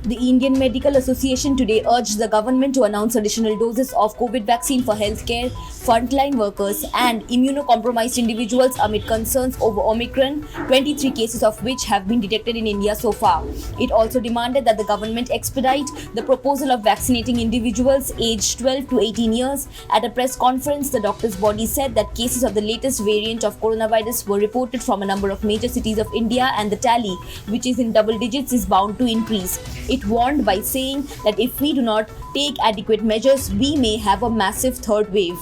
The Indian Medical Association today urged the government to announce additional doses of COVID vaccine for healthcare, frontline workers, and immunocompromised individuals amid concerns over Omicron, 23 cases of which have been detected in India so far. It also demanded that the government expedite the proposal of vaccinating individuals aged 12 to 18 years. At a press conference, the doctors' body said that cases of the latest variant of coronavirus were reported from a number of major cities of India, and the tally, which is in double digits, is bound to increase. It warned by saying that if we do not take adequate measures, we may have a massive third wave.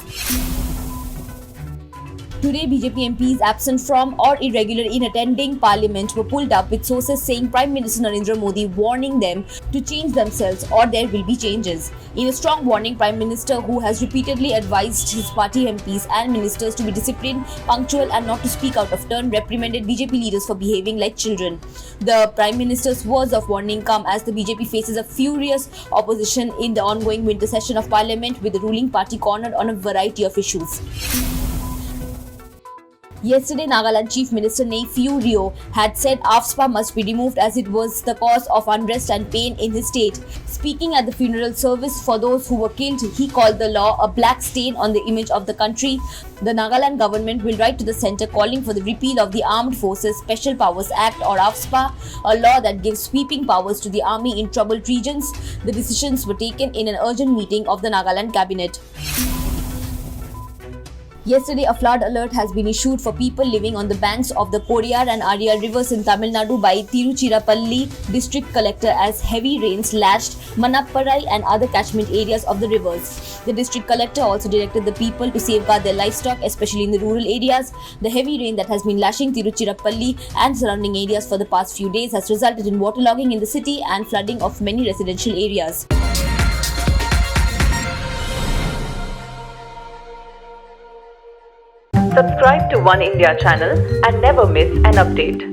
Today, BJP MPs absent from or irregular in attending Parliament were pulled up, with sources saying Prime Minister Narendra Modi warning them to change themselves or there will be changes. In a strong warning, Prime Minister, who has repeatedly advised his party MPs and ministers to be disciplined, punctual and not to speak out of turn, reprimanded BJP leaders for behaving like children. The Prime Minister's words of warning come as the BJP faces a furious opposition in the ongoing winter session of Parliament, with the ruling party cornered on a variety of issues. Yesterday, Nagaland Chief Minister Neiphiu Rio had said AFSPA must be removed as it was the cause of unrest and pain in his state. Speaking at the funeral service for those who were killed, he called the law a black stain on the image of the country. The Nagaland government will write to the centre calling for the repeal of the Armed Forces Special Powers Act, or AFSPA, a law that gives sweeping powers to the army in troubled regions. The decisions were taken in an urgent meeting of the Nagaland cabinet. Yesterday, a flood alert has been issued for people living on the banks of the Kodiyar and Ariyar rivers in Tamil Nadu by Tiruchirappalli District Collector as heavy rains lashed Manapparai and other catchment areas of the rivers. The District Collector also directed the people to safeguard their livestock, especially in the rural areas. The heavy rain that has been lashing Tiruchirappalli and surrounding areas for the past few days has resulted in waterlogging in the city and flooding of many residential areas. Subscribe to One India channel and never miss an update.